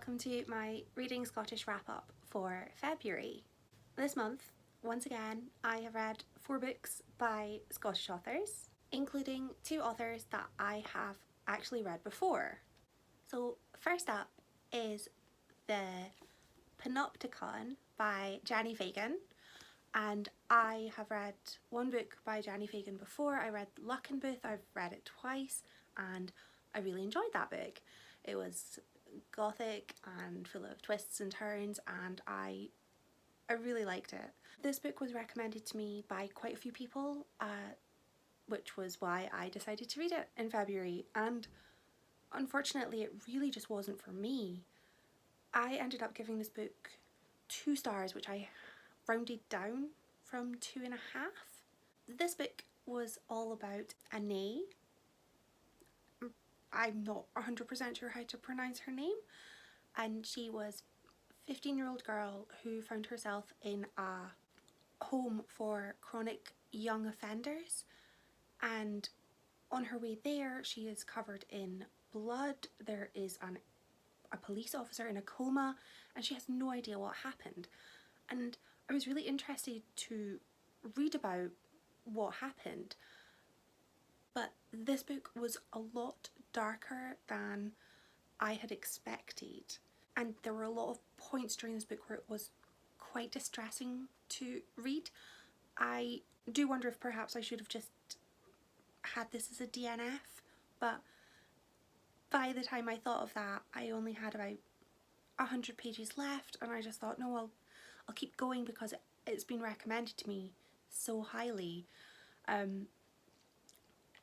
welcome to my Reading Scottish wrap-up for February. This month, once again, I have read 4 books by Scottish authors, including 2 authors that I have actually read before. So first up is the Panopticon by Jenni Fagan, and I have read 1 book by Jenni Fagan before. I read Luck and Booth. I've read it twice and I really enjoyed that book. It was gothic and full of twists and turns, and I really liked it. This book was recommended to me by quite a few people, which was why I decided to read it in February, and unfortunately it really just wasn't for me. I ended up giving this book 2 stars, which I rounded down from 2.5. This book was all about Anne. I'm not 100% sure how to pronounce her name, and she was a 15-year-old girl who found herself in a home for chronic young offenders, and on her way there she is covered in blood. There is a police officer in a coma and she has no idea what happened, and I was really interested to read about what happened. But this book was a lot darker than I had expected, and there were a lot of points during this book where it was quite distressing to read. I do wonder if perhaps I should have just had this as a DNF, but by the time I thought of that I only had about 100 pages left, and I just thought, no, I'll keep going because it's been recommended to me so highly.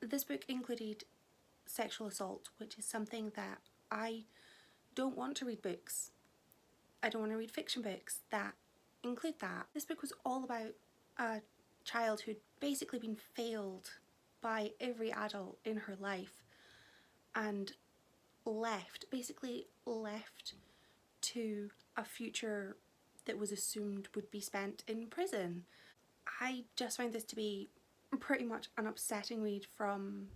This book included sexual assault, which is something that I don't want to read books. I don't want to read fiction books that include that. This book was all about a child who'd basically been failed by every adult in her life and basically left to a future that was assumed would be spent in prison. I just found this to be pretty much an upsetting read from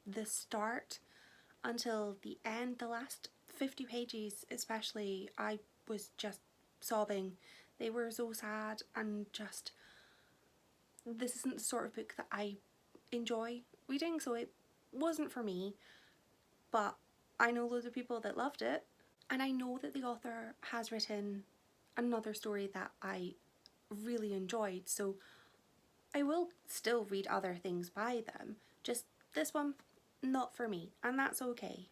the start until the end. The last 50 pages especially, I was just sobbing. They were so sad, and just, this isn't the sort of book that I enjoy reading, so it wasn't for me. But I know loads of people that loved it, and I know that the author has written another story that I really enjoyed, so I will still read other things by them, just this one, not for me, and that's okay.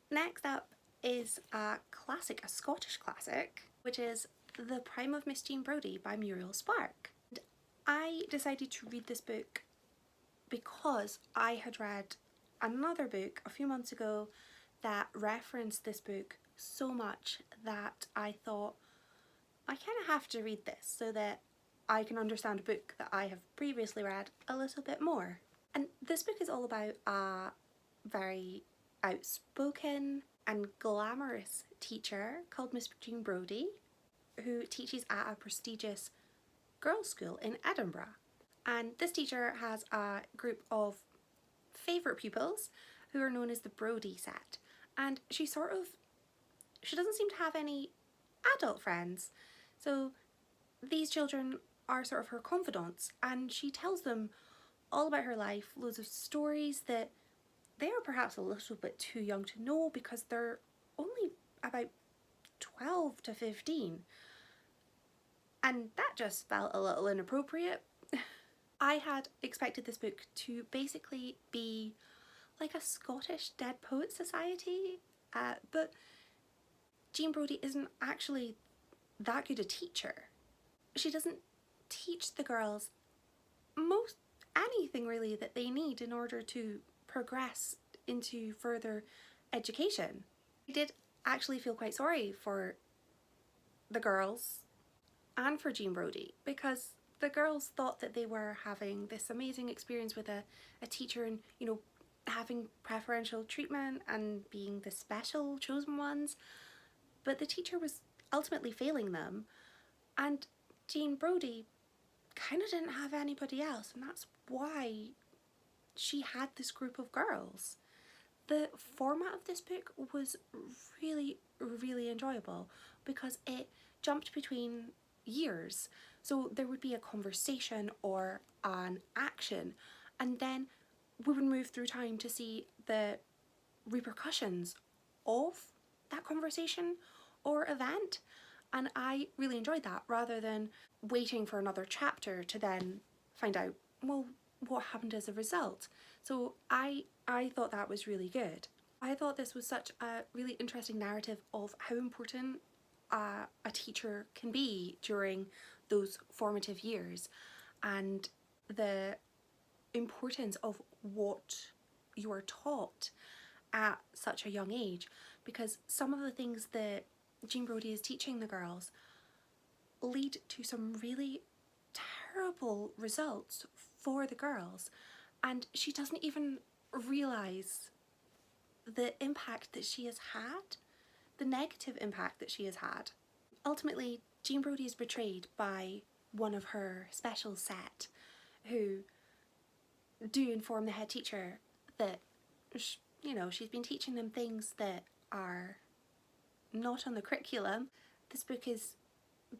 Next up is a classic, a Scottish classic, which is The Prime of Miss Jean Brodie by Muriel Spark. And I decided to read this book because I had read another book a few months ago that referenced this book so much that I thought, I kind of have to read this so that I can understand a book that I have previously read a little bit more. And this book is all about a very outspoken and glamorous teacher called Miss Jean Brodie, who teaches at a prestigious girls' school in Edinburgh. And this teacher has a group of favourite pupils who are known as the Brodie set, and she doesn't seem to have any adult friends, so these children are sort of her confidants, and she tells them all about her life, loads of stories that they are perhaps a little bit too young to know because they're only about 12 to 15, and that just felt a little inappropriate. I had expected this book to basically be like a Scottish Dead Poets Society, but Jean Brodie isn't actually that good a teacher. She doesn't teach the girls anything really that they need in order to progress into further education. I did actually feel quite sorry for the girls and for Jean Brodie, because the girls thought that they were having this amazing experience with a teacher and, you know, having preferential treatment and being the special chosen ones, but the teacher was ultimately failing them, and Jean Brodie kind of didn't have anybody else, and that's why she had this group of girls. The format of this book was really, really enjoyable because it jumped between years. So there would be a conversation or an action, and then we would move through time to see the repercussions of that conversation or event. And I really enjoyed that, rather than waiting for another chapter to then find out, well, what happened as a result. So I thought that was really good. I thought this was such a really interesting narrative of how important a teacher can be during those formative years, and the importance of what you are taught at such a young age, because some of the things that Jean Brodie is teaching the girls lead to some really terrible results for the girls, and she doesn't even realise the impact that she has had, the negative impact that she has had. Ultimately, Jean Brodie is betrayed by one of her special set, who do inform the head teacher that, you know, she's been teaching them things that are not on the curriculum. This book is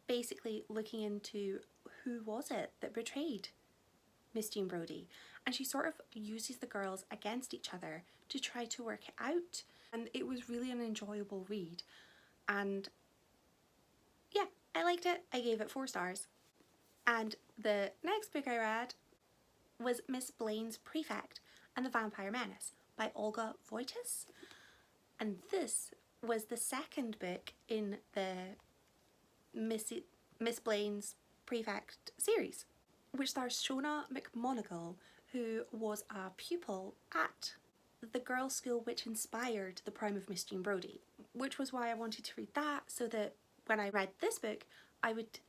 basically looking into who was it that betrayed Miss Jean Brodie, and she sort of uses the girls against each other to try to work it out, and it was really an enjoyable read. And yeah, I liked it. I gave it 4 stars. And the next book I read was Miss Blaine's Prefect and the Vampire Menace by Olga Wojtas, and this was the second book in the Miss Blaine's Prefect series, which stars Shona McMonagall, who was a pupil at the girls' school which inspired the Prime of Miss Jean Brodie, which was why I wanted to read that, so that when I read this book I would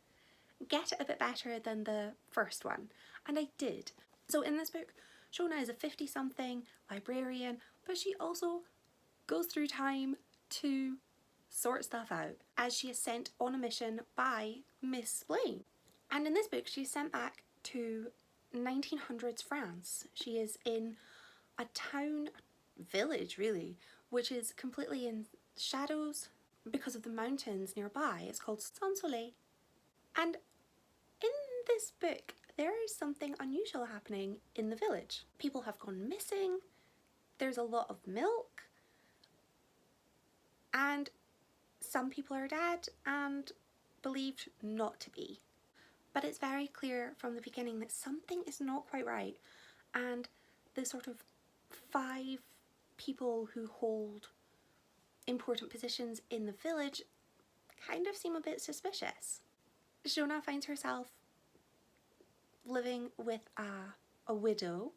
get it a bit better than the first one, and I did. So in this book, Shona is a 50-something librarian, but she also goes through time to sort stuff out, as she is sent on a mission by Miss Blaine. And in this book, she's sent back to 1900s France. She is in a town, village really, which is completely in shadows because of the mountains nearby. It's called Saint-Soleil. And in this book, there is something unusual happening in the village. People have gone missing, there's a lot of milk, and some people are dead and believed not to be. But it's very clear from the beginning that something is not quite right, and the sort of 5 people who hold important positions in the village kind of seem a bit suspicious. Shona finds herself living with a widow,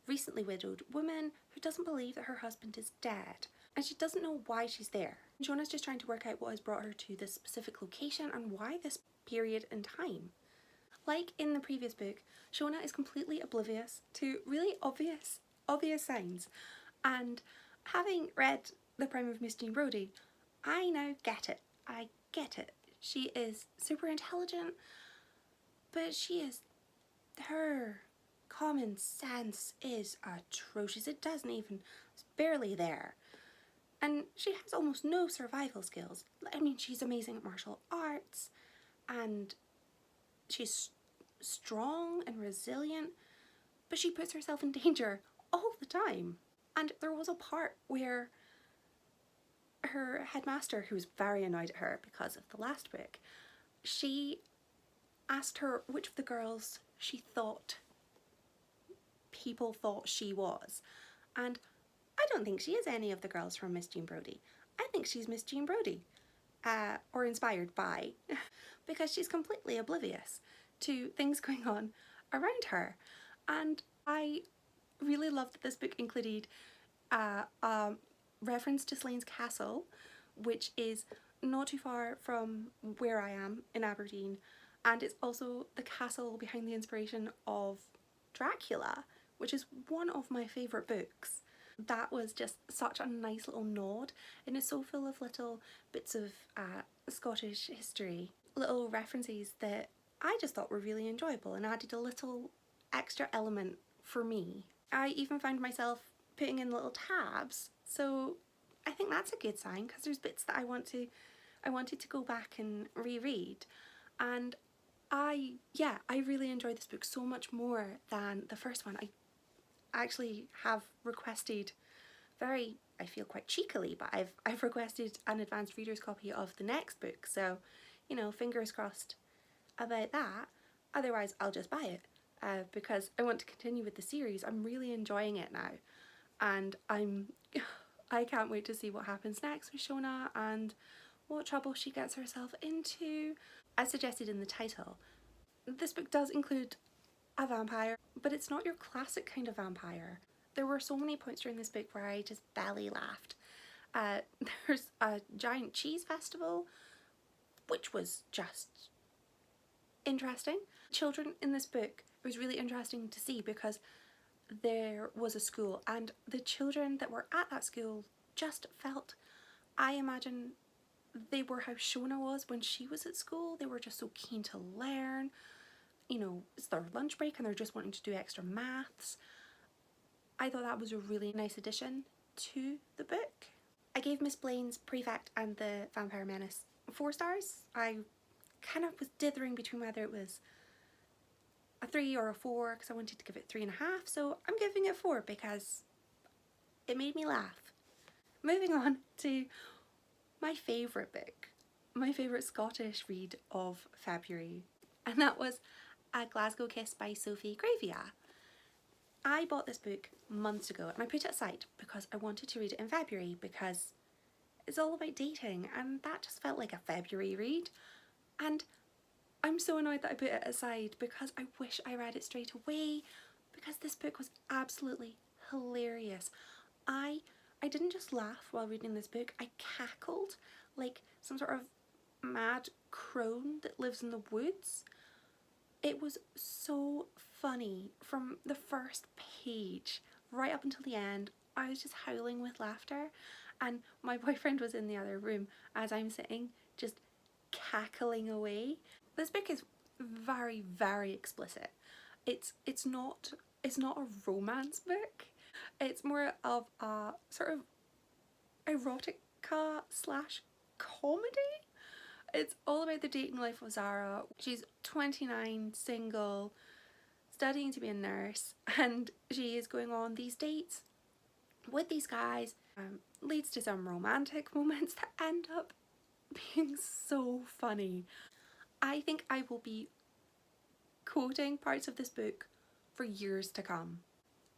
recently widowed woman who doesn't believe that her husband is dead, and she doesn't know why she's there. Shona's just trying to work out what has brought her to this specific location and why this period in time. Like in the previous book, Shona is completely oblivious to really obvious signs, and having read The Prime of Miss Jean Brodie, I now get it. I get it. She is super intelligent, but her common sense is atrocious. It doesn't even, it's barely there. And she has almost no survival skills. I mean, she's amazing at martial arts, and she's strong and resilient, but she puts herself in danger all the time. And there was a part where her headmaster, who was very annoyed at her because of the last book, she asked her which of the girls she thought people thought she was. And I don't think she is any of the girls from Miss Jean Brodie. I think she's Miss Jean Brodie, or inspired by, because she's completely oblivious to things going on around her. And I really loved that this book included a reference to Slane's Castle, which is not too far from where I am in Aberdeen, and it's also the castle behind the inspiration of Dracula, which is one of my favourite books. That was just such a nice little nod, and it's so full of little bits of Scottish history, little references that I just thought were really enjoyable and added a little extra element for me. I even found myself putting in little tabs. So I think that's a good sign, because there's bits that I wanted to go back and reread. And I really enjoyed this book so much more than the first one. I actually have requested, very, I feel quite cheekily, but I've requested an advanced reader's copy of the next book, so, you know, fingers crossed about that. Otherwise I'll just buy it, because I want to continue with the series. I'm really enjoying it now, and I can't wait to see what happens next with Shona and what trouble she gets herself into. As suggested in the title, this book does include a vampire, but it's not your classic kind of vampire. There were so many points during this book where I just belly laughed. There's a giant cheese festival, which was just interesting. Children in this book, it was really interesting to see, because there was a school and the children that were at that school just felt, I imagine they were how Shona was when she was at school. They were just so keen to learn. You know, it's their lunch break and they're just wanting to do extra maths. I thought that was a really nice addition to the book. I gave Miss Blaine's Prefect and the Vampire Menace 4 stars. I kind of was dithering between whether it was a 3 or a 4, because I wanted to give it 3.5, so I'm giving it 4 because it made me laugh. Moving on to my favourite book, my favourite Scottish read of February, and that was A Glasgow Kiss by Sophie Gravia. I bought this book months ago and I put it aside because I wanted to read it in February, because it's all about dating and that just felt like a February read. And I'm so annoyed that I put it aside, because I wish I read it straight away, because this book was absolutely hilarious. I didn't just laugh while reading this book, I cackled like some sort of mad crone that lives in the woods. It was so funny from the first page right up until the end. I was just howling with laughter, and my boyfriend was in the other room as I'm sitting just cackling away. This book is very, very explicit. It's not a romance book. It's more of a sort of erotica slash comedy. It's all about the dating life of Zara. She's 29, single, studying to be a nurse, and she is going on these dates with these guys. Leads to some romantic moments that end up being so funny. I think I will be quoting parts of this book for years to come.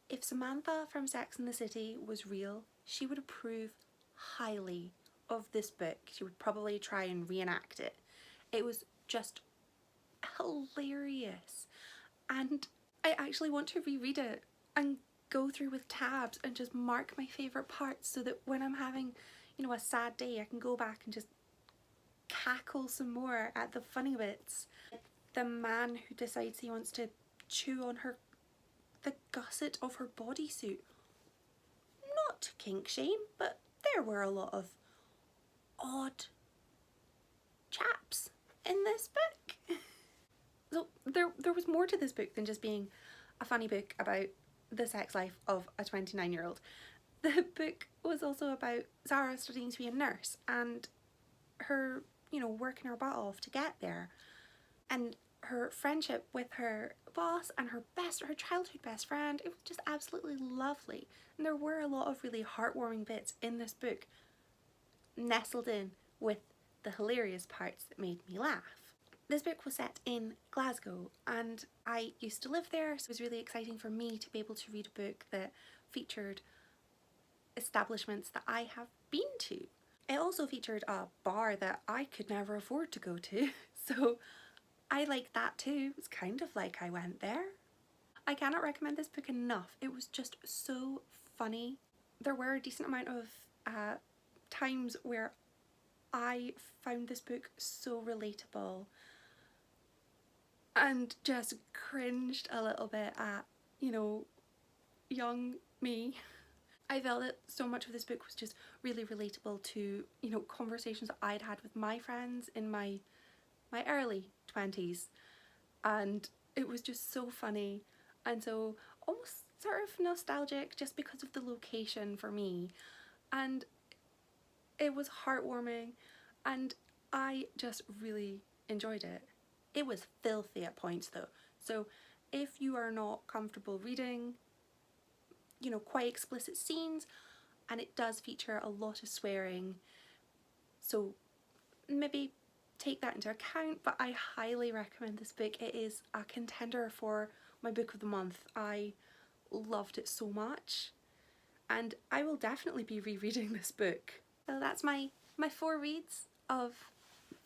If Samantha from Sex and the City was real, she would approve highly of this book. She would probably try and reenact it. It was just hilarious, and I actually want to reread it and go through with tabs and just mark my favourite parts, so that when I'm having, you know, a sad day, I can go back and just cackle some more at the funny bits. The man who decides he wants to chew on the gusset of her bodysuit. Not to kink shame, but there were a lot of odd chaps in this book. So there was more to this book than just being a funny book about the sex life of a 29-year-old. The book was also about Zara studying to be a nurse and her, you know, working her butt off to get there, and her friendship with her boss and her childhood best friend. It was just absolutely lovely, and there were a lot of really heartwarming bits in this book, nestled in with the hilarious parts that made me laugh. This book was set in Glasgow, and I used to live there, so it was really exciting for me to be able to read a book that featured establishments that I have been to. It also featured a bar that I could never afford to go to, so I liked that too. It was kind of like I went there. I cannot recommend this book enough. It was just so funny. There were a decent amount of times where I found this book so relatable and just cringed a little bit at, you know, young me. I felt that so much of this book was just really relatable to, you know, conversations that I'd had with my friends in my early 20s, and it was just so funny and so almost sort of nostalgic just because of the location for me, and it was heartwarming and I just really enjoyed it. It was filthy at points though, so if you are not comfortable reading, you know, quite explicit scenes, and it does feature a lot of swearing, so maybe take that into account, but I highly recommend this book. It is a contender for my book of the month. I loved it so much and I will definitely be rereading this book. So that's my 4 reads of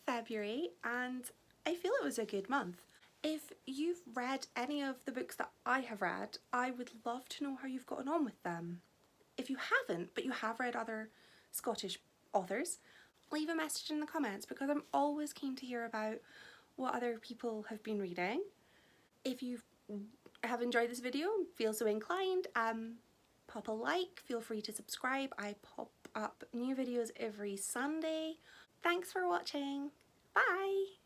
February, and I feel it was a good month. If you've read any of the books that I have read, I would love to know how you've gotten on with them. If you haven't, but you have read other Scottish authors, leave a message in the comments because I'm always keen to hear about what other people have been reading. If you have enjoyed this video, feel so inclined, pop a like, feel free to subscribe. I pop up new videos every Sunday. Thanks for watching. Bye!